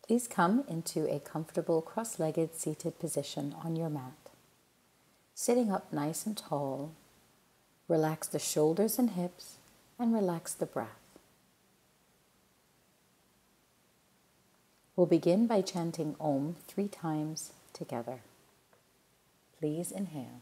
Please come into a comfortable cross-legged seated position on your mat. Sitting up nice and tall, relax the shoulders and hips and relax the breath. We'll begin by chanting Om 3 times together. Please inhale.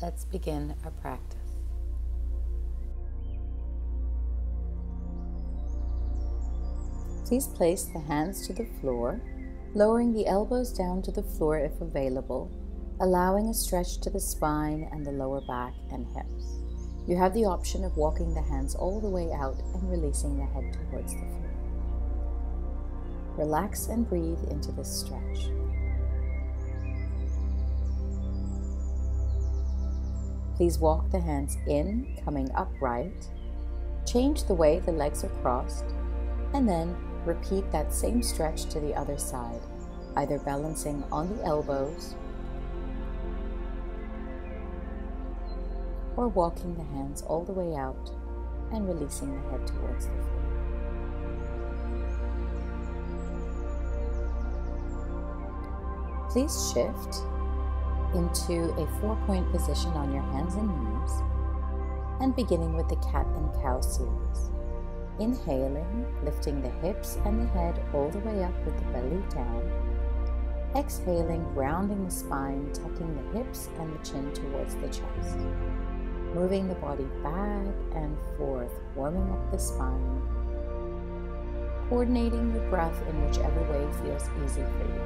Let's begin our practice. Please place the hands to the floor, lowering the elbows down to the floor if available, allowing a stretch to the spine and the lower back and hips. You have the option of walking the hands all the way out and releasing the head towards the floor. Relax and breathe into this stretch. Please walk the hands in, coming upright. Change the way the legs are crossed, and then repeat that same stretch to the other side, either balancing on the elbows or walking the hands all the way out and releasing the head towards the floor. Please shift into a 4-point position on your hands and knees, and beginning with the cat and cow series. Inhaling, lifting the hips and the head all the way up with the belly down. Exhaling, rounding the spine, tucking the hips and the chin towards the chest. Moving the body back and forth, warming up the spine. Coordinating your breath in whichever way feels easy for you.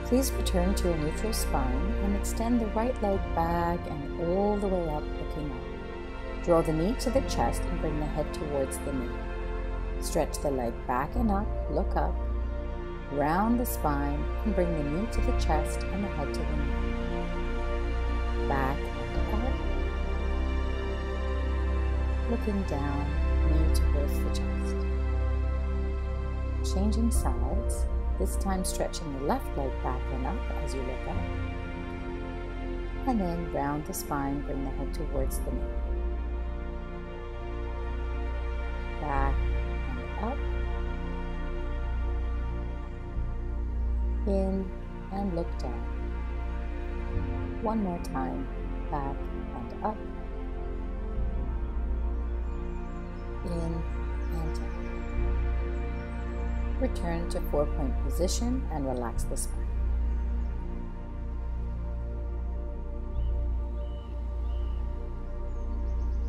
Please return to a neutral spine and extend the right leg back and all the way up, looking up. Draw the knee to the chest and bring the head towards the knee. Stretch the leg back and up, look up. Round the spine and bring the knee to the chest and the head to the knee. Back and up. Looking down, knee towards the chest. Changing sides. This time stretching the left leg back and up as you look up. And then round the spine, bring the head towards the knee. Back and up. In and look down. One more time. Back and up. In and up. Return to 4-point position and relax the spine.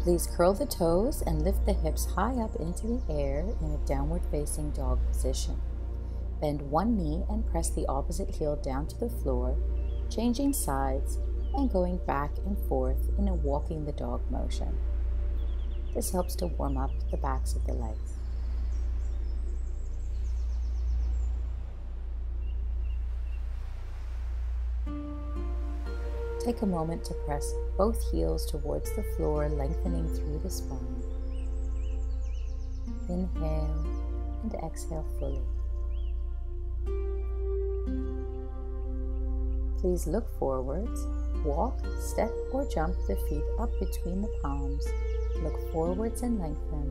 Please curl the toes and lift the hips high up into the air in a downward facing dog position. Bend one knee and press the opposite heel down to the floor, changing sides and going back and forth in a walking the dog motion. This helps to warm up the backs of the legs. Take a moment to press both heels towards the floor, lengthening through the spine. Inhale and exhale fully. Please look forwards. Walk, step, or jump the feet up between the palms. Look forwards and lengthen.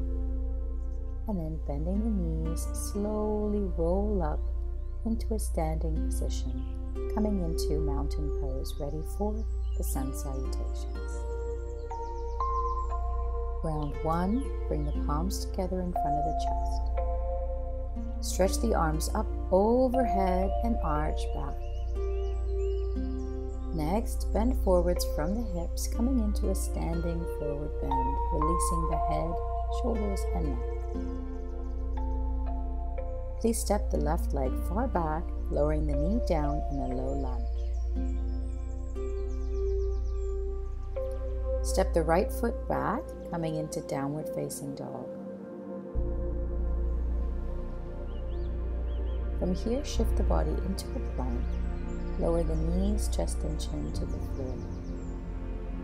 And then bending the knees, slowly roll up into a standing position, coming into mountain pose, ready for the sun salutations. Round 1, bring the palms together in front of the chest. Stretch the arms up overhead and arch back. Next, bend forwards from the hips, coming into a standing forward bend, releasing the head, shoulders, and neck. Please step the left leg far back, lowering the knee down in a low lunge. Step the right foot back, coming into downward facing dog. From here, shift the body into a plank. Lower the knees, chest, and chin to the floor.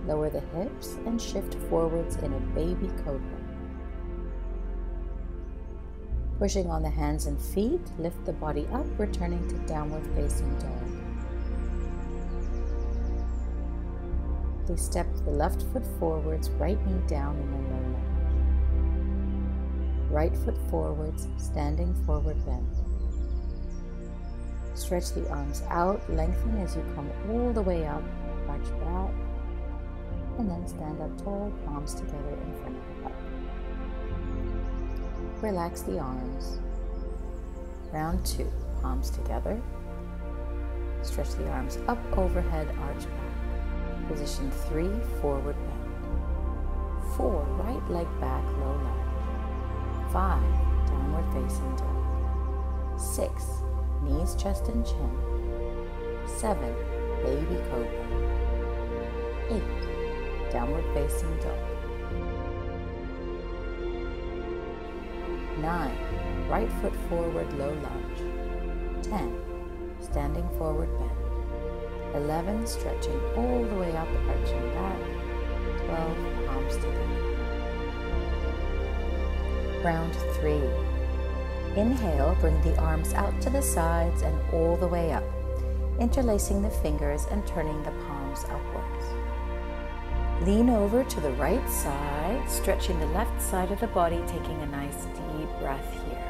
Lower the hips and shift forwards in a baby cobra. Pushing on the hands and feet, lift the body up, returning to downward facing dog. Please step the left foot forwards, right knee down in a low lunge. Right foot forwards, standing forward bend. Stretch the arms out, lengthen as you come all the way up, arch back, and then stand up tall, palms together in front of the heart. Relax the arms. Round 2, palms together. Stretch the arms up, overhead, arch back. Position 3, forward bend. 4, right leg back, low lunge. 5, downward facing dog. 6, knees, chest, and chin. 7, baby cobra. 8, downward facing dog. 9, right foot forward, low lunge. 10, standing forward bend. 11, stretching all the way up, arching back. 12, palms together. Round 3. Inhale, bring the arms out to the sides and all the way up, interlacing the fingers and turning the palms upwards. Lean over to the right side, stretching the left side of the body, taking a nice deep breath here.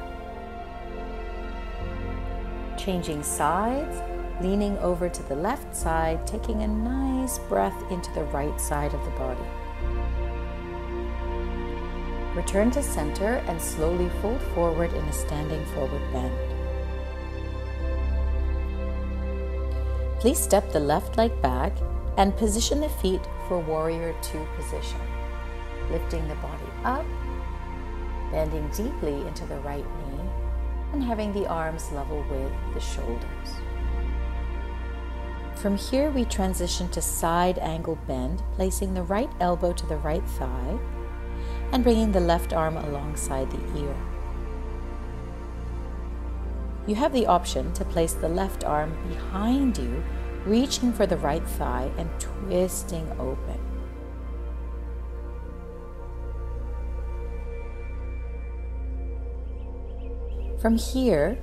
Changing sides, leaning over to the left side, taking a nice breath into the right side of the body. Return to center and slowly fold forward in a standing forward bend. Please step the left leg back and position the feet for Warrior 2 position. Lifting the body up, bending deeply into the right knee, and having the arms level with the shoulders. From here, we transition to side angle bend, placing the right elbow to the right thigh, and bringing the left arm alongside the ear. You have the option to place the left arm behind you, reaching for the right thigh and twisting open. From here,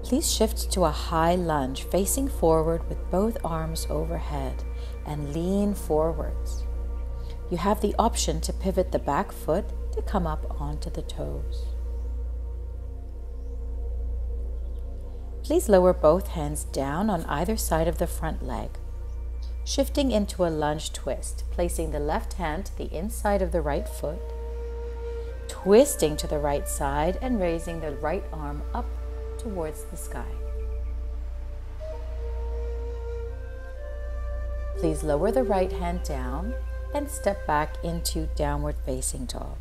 please shift to a high lunge, facing forward with both arms overhead and lean forwards. You have the option to pivot the back foot to come up onto the toes. Please lower both hands down on either side of the front leg, shifting into a lunge twist, placing the left hand to the inside of the right foot, twisting to the right side and raising the right arm up towards the sky. Please lower the right hand down and step back into downward facing dog.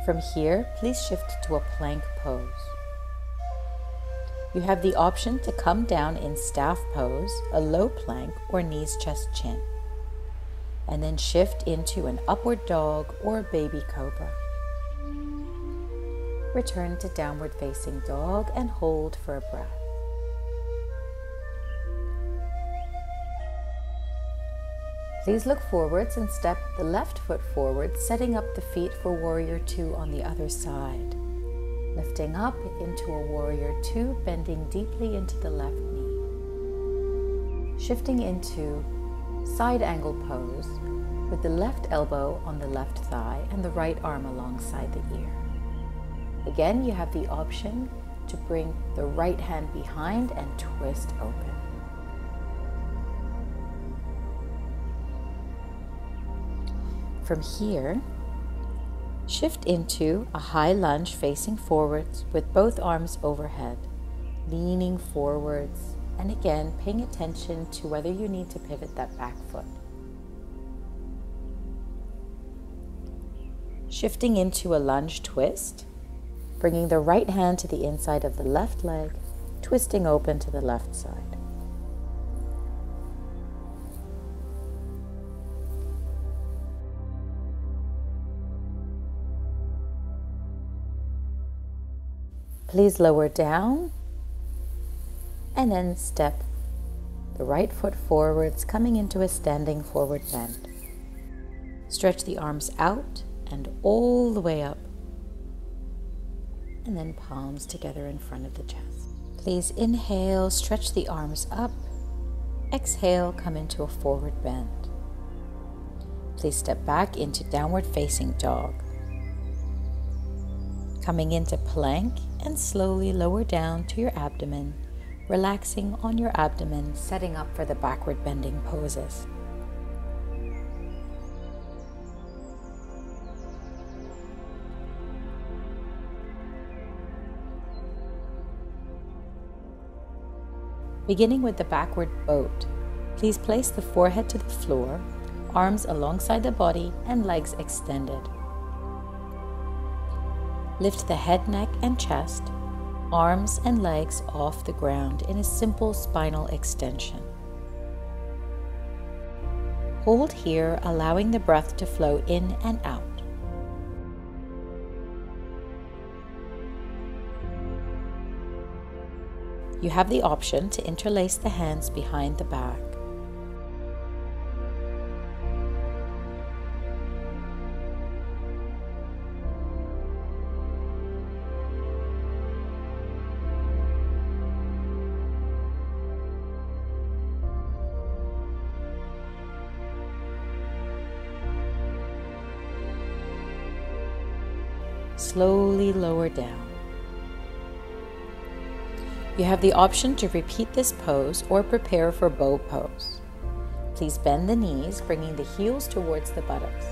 From here, please shift to a plank pose. You have the option to come down in staff pose, a low plank, or knees, chest, chin, and then shift into an upward dog or baby cobra. Return to downward facing dog and hold for a breath. Please look forwards and step the left foot forward, setting up the feet for Warrior 2 on the other side. Lifting up into a warrior two, bending deeply into the left knee. Shifting into side angle pose with the left elbow on the left thigh and the right arm alongside the ear. Again, you have the option to bring the right hand behind and twist open. From here, shift into a high lunge facing forwards with both arms overhead, leaning forwards, and again paying attention to whether you need to pivot that back foot. Shifting into a lunge twist, bringing the right hand to the inside of the left leg, twisting open to the left side. Please lower down and then step the right foot forwards, coming into a standing forward bend. Stretch the arms out and all the way up, and then palms together in front of the chest. Please inhale, stretch the arms up. Exhale, come into a forward bend. Please step back into downward facing dog. Coming into plank and slowly lower down to your abdomen, relaxing on your abdomen, setting up for the backward bending poses. Beginning with the backward boat, please place the forehead to the floor, arms alongside the body and legs extended. Lift the head, neck, and chest, arms and legs off the ground in a simple spinal extension. Hold here, allowing the breath to flow in and out. You have the option to interlace the hands behind the back. Slowly lower down. You have the option to repeat this pose or prepare for bow pose. Please bend the knees, bringing the heels towards the buttocks.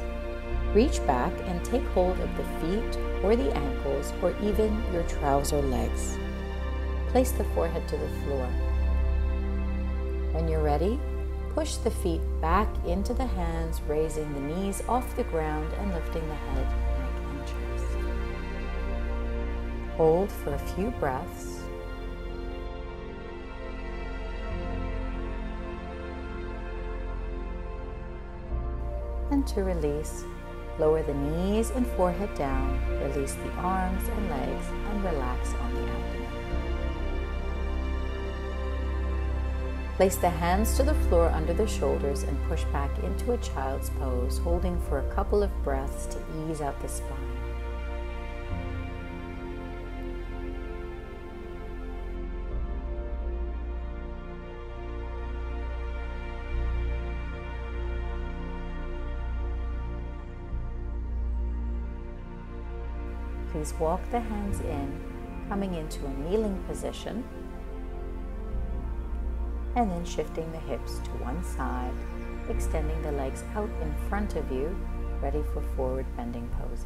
Reach back and take hold of the feet or the ankles or even your trouser legs. Place the forehead to the floor. When you're ready, push the feet back into the hands, raising the knees off the ground and lifting the head, neck, and chest. Hold for a few breaths. And to release, lower the knees and forehead down, release the arms and legs, and relax on the abdomen. Place the hands to the floor under the shoulders and push back into a child's pose, holding for a couple of breaths to ease out the spine. Please walk the hands in, coming into a kneeling position, and then shifting the hips to one side, extending the legs out in front of you, ready for forward bending poses.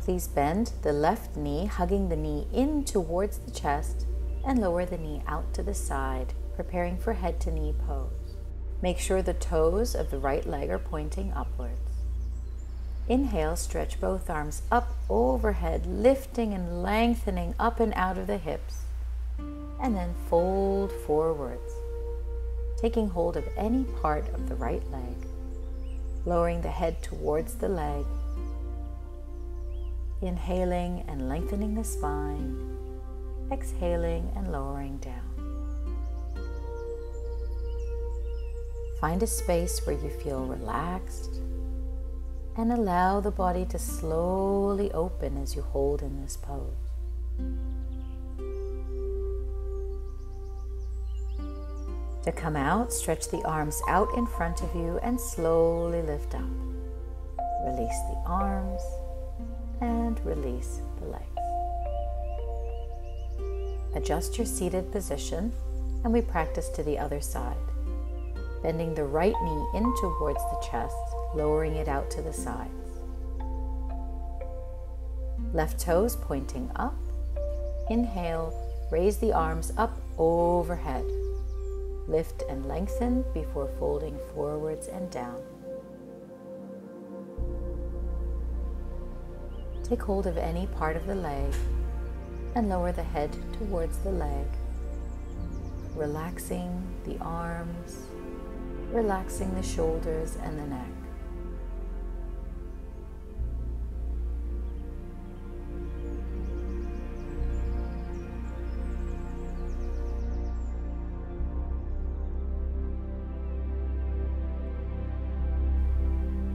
Please bend the left knee, hugging the knee in towards the chest, and lower the knee out to the side, preparing for head to knee pose. Make sure the toes of the right leg are pointing upwards. Inhale, stretch both arms up overhead, lifting and lengthening up and out of the hips. And then fold forwards, taking hold of any part of the right leg, lowering the head towards the leg. Inhaling and lengthening the spine. Exhaling and lowering down. Find a space where you feel relaxed and allow the body to slowly open as you hold in this pose. To come out, stretch the arms out in front of you and slowly lift up. Release the arms and release the legs. Adjust your seated position and we practice to the other side. Bending the right knee in towards the chest, lowering it out to the sides. Left toes pointing up. Inhale, raise the arms up overhead. Lift and lengthen before folding forwards and down. Take hold of any part of the leg and lower the head towards the leg, relaxing the arms, relaxing the shoulders and the neck.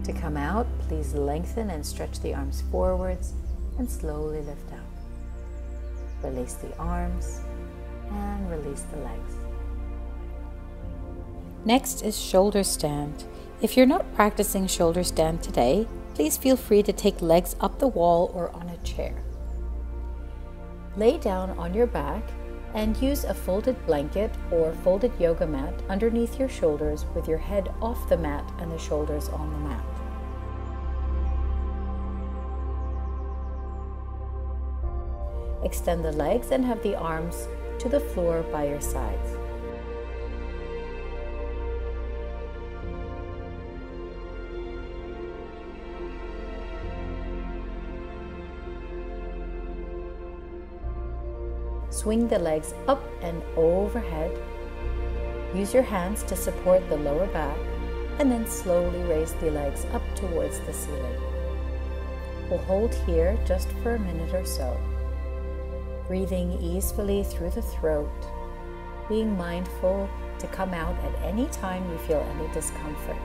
To come out, please lengthen and stretch the arms forwards and slowly lift up. Release the arms and release the legs. Next is shoulder stand. If you're not practicing shoulder stand today, please feel free to take legs up the wall or on a chair. Lay down on your back and use a folded blanket or folded yoga mat underneath your shoulders with your head off the mat and the shoulders on the mat. Extend the legs and have the arms to the floor by your sides. Swing the legs up and overhead. Use your hands to support the lower back and then slowly raise the legs up towards the ceiling. We'll hold here just for a minute or so. Breathing easily through the throat, being mindful to come out at any time you feel any discomfort.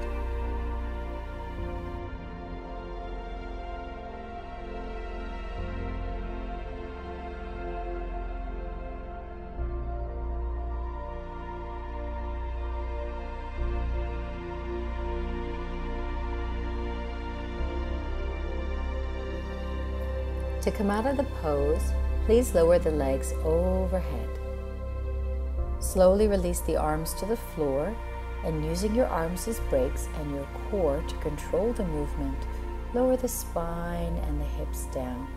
To come out of the pose, please lower the legs overhead. Slowly release the arms to the floor and using your arms as brakes and your core to control the movement, lower the spine and the hips down.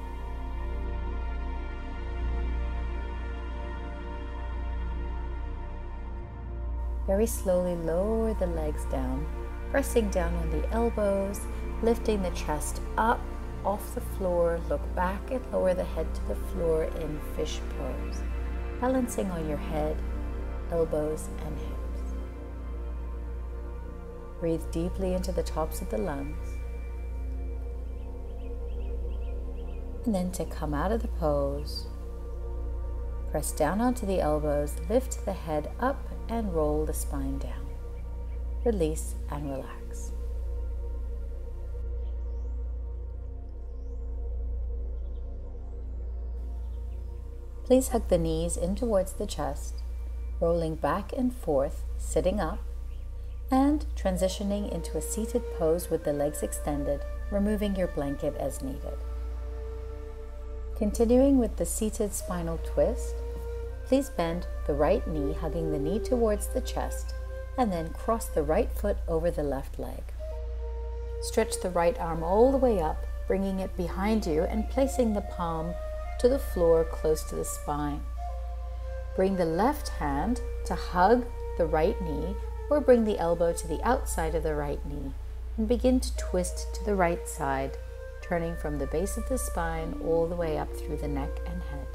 Very slowly lower the legs down, pressing down on the elbows, lifting the chest up off the floor, look back and lower the head to the floor in fish pose, balancing on your head, elbows and hips. Breathe deeply into the tops of the lungs. And then to come out of the pose, press down onto the elbows, lift the head up and roll the spine down. Release and relax. Please hug the knees in towards the chest, rolling back and forth, sitting up, and transitioning into a seated pose with the legs extended, removing your blanket as needed. Continuing with the seated spinal twist, please bend the right knee, hugging the knee towards the chest, and then cross the right foot over the left leg. Stretch the right arm all the way up, bringing it behind you and placing the palm to the floor close to the spine. Bring the left hand to hug the right knee or bring the elbow to the outside of the right knee and begin to twist to the right side, turning from the base of the spine all the way up through the neck and head.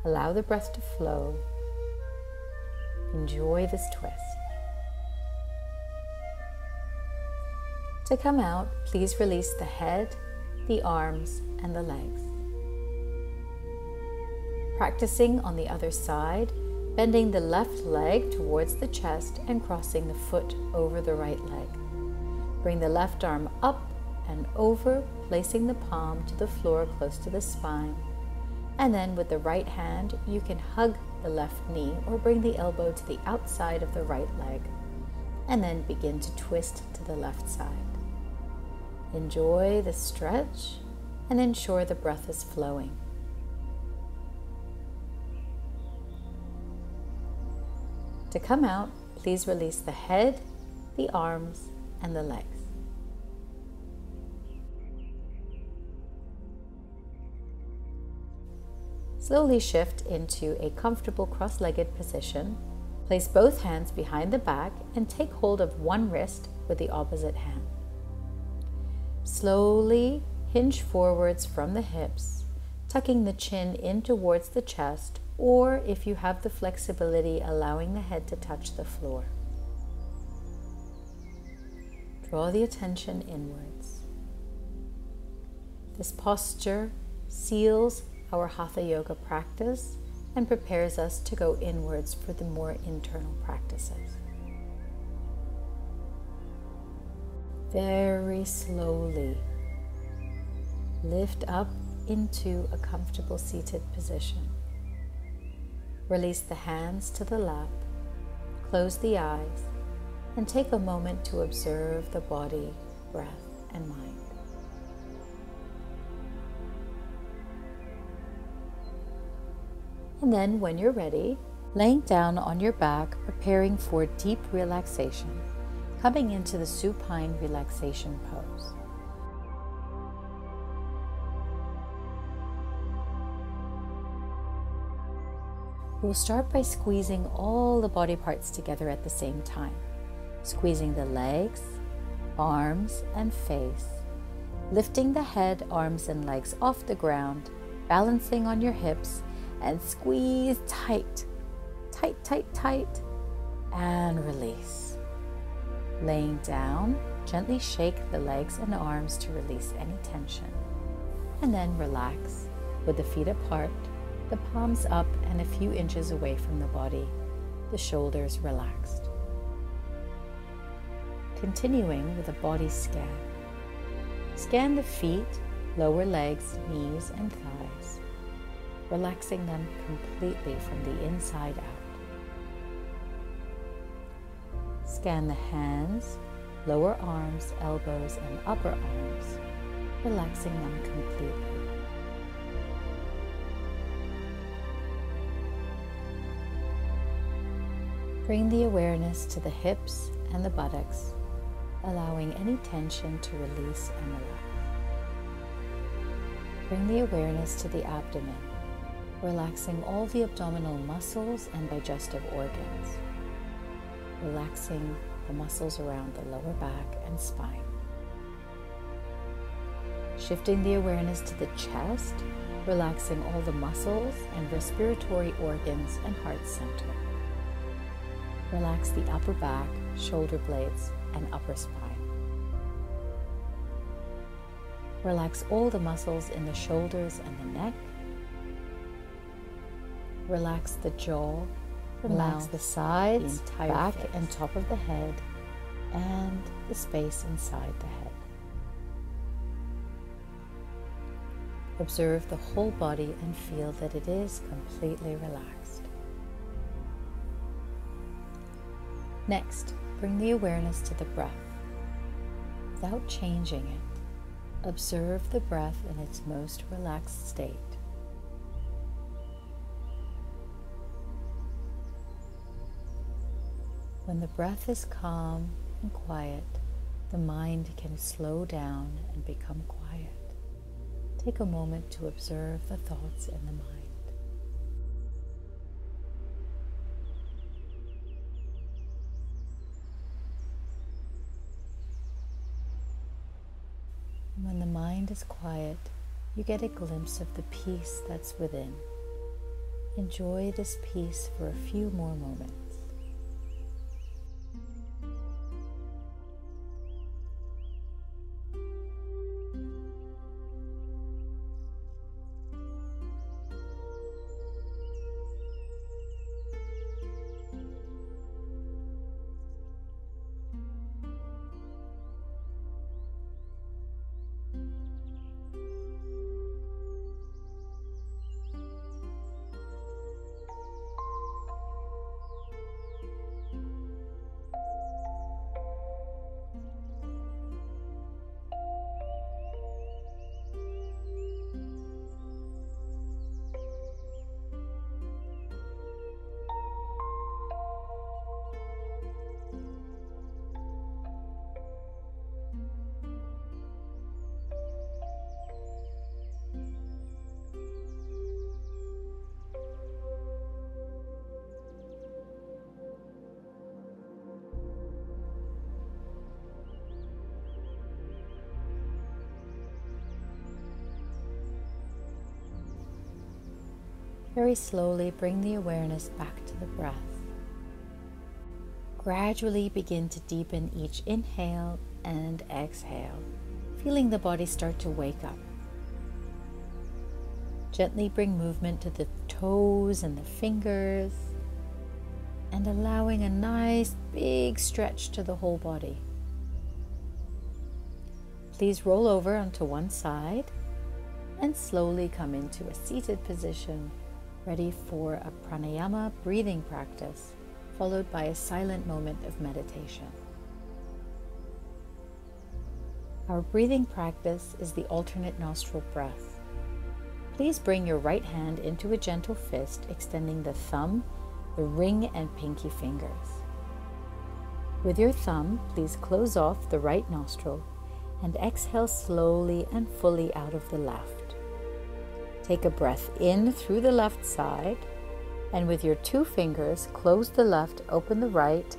Allow the breath to flow. Enjoy this twist. To come out, please release the head, the arms, and the legs. Practicing on the other side, bending the left leg towards the chest and crossing the foot over the right leg. Bring the left arm up and over, placing the palm to the floor close to the spine. And then with the right hand, you can hug the left knee or bring the elbow to the outside of the right leg, and then begin to twist to the left side. Enjoy the stretch and ensure the breath is flowing. To come out, please release the head, the arms, and the legs. Slowly shift into a comfortable cross-legged position. Place both hands behind the back and take hold of one wrist with the opposite hand. Slowly hinge forwards from the hips, tucking the chin in towards the chest, or if you have the flexibility, allowing the head to touch the floor. Draw the attention inwards. This posture seals our Hatha Yoga practice and prepares us to go inwards for the more internal practices. Very slowly lift up into a comfortable seated position. Release the hands to the lap, close the eyes, and take a moment to observe the body, breath, and mind. And then when you're ready, laying down on your back, preparing for deep relaxation, coming into the supine relaxation pose. We'll start by squeezing all the body parts together at the same time, squeezing the legs, arms, and face, lifting the head, arms, and legs off the ground, balancing on your hips, and squeeze tight, tight, tight, tight, and release. Laying down, gently shake the legs and arms to release any tension. And then relax with the feet apart, the palms up and a few inches away from the body, the shoulders relaxed. Continuing with a body scan. Scan the feet, lower legs, knees, and thighs, relaxing them completely from the inside out. Scan the hands, lower arms, elbows, and upper arms, relaxing them completely. Bring the awareness to the hips and the buttocks, allowing any tension to release and relax. Bring the awareness to the abdomen, relaxing all the abdominal muscles and digestive organs, relaxing the muscles around the lower back and spine. Shifting the awareness to the chest, relaxing all the muscles and respiratory organs and heart center. Relax the upper back, shoulder blades, and upper spine. Relax all the muscles in the shoulders and the neck. Relax the jaw, relax the sides, the back face, and top of the head, and the space inside the head. Observe the whole body and feel that it is completely relaxed. Next, bring the awareness to the breath. Without changing it, observe the breath in its most relaxed state. When the breath is calm and quiet, the mind can slow down and become quiet. Take a moment to observe the thoughts in the mind. When the mind is quiet, you get a glimpse of the peace that's within. Enjoy this peace for a few more moments. Very slowly bring the awareness back to the breath. Gradually begin to deepen each inhale and exhale, feeling the body start to wake up. Gently bring movement to the toes and the fingers, and allowing a nice big stretch to the whole body. Please roll over onto one side and slowly come into a seated position, ready for a pranayama breathing practice, followed by a silent moment of meditation. Our breathing practice is the alternate nostril breath. Please bring your right hand into a gentle fist, extending the thumb, the ring, and pinky fingers. With your thumb, please close off the right nostril and exhale slowly and fully out of the left. Take a breath in through the left side, and with your two fingers, close the left, open the right,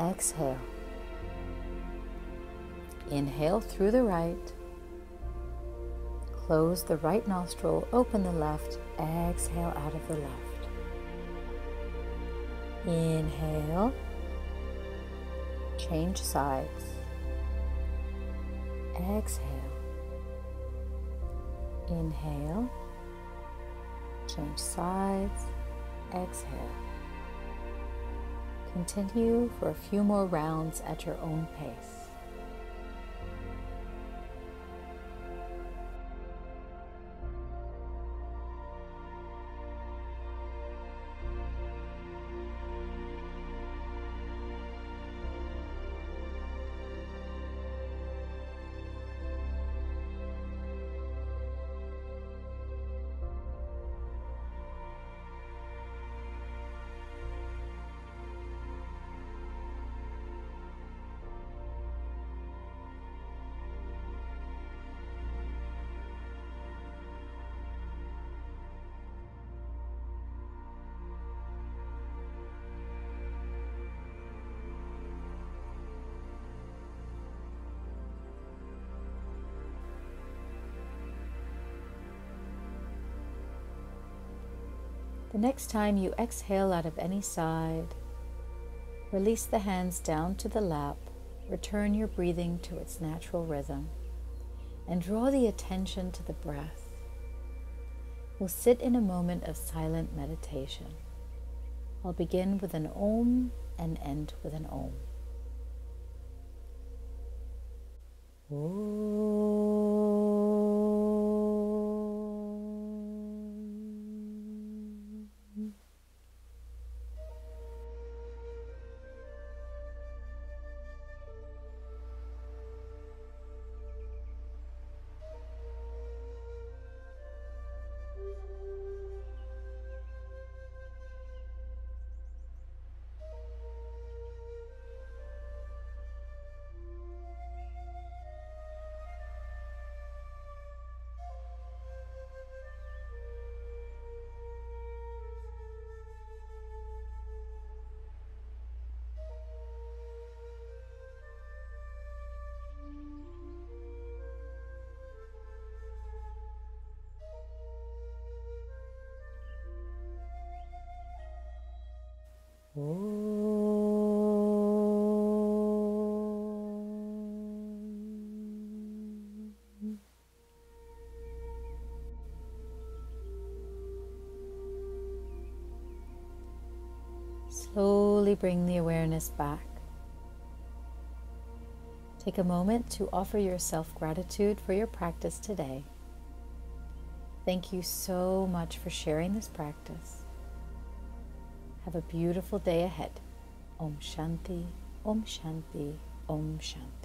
exhale. Inhale through the right, close the right nostril, open the left, exhale out of the left. Inhale, change sides, exhale, inhale, change sides, exhale. Continue for a few more rounds at your own pace. The next time you exhale out of any side, release the hands down to the lap, return your breathing to its natural rhythm, and draw the attention to the breath. We'll sit in a moment of silent meditation. I'll begin with an Om and end with an Om. Slowly bring the awareness back. Take a moment to offer yourself gratitude for your practice today. Thank you so much for sharing this practice. Have a beautiful day ahead. Om Shanti, Om Shanti, Om Shanti.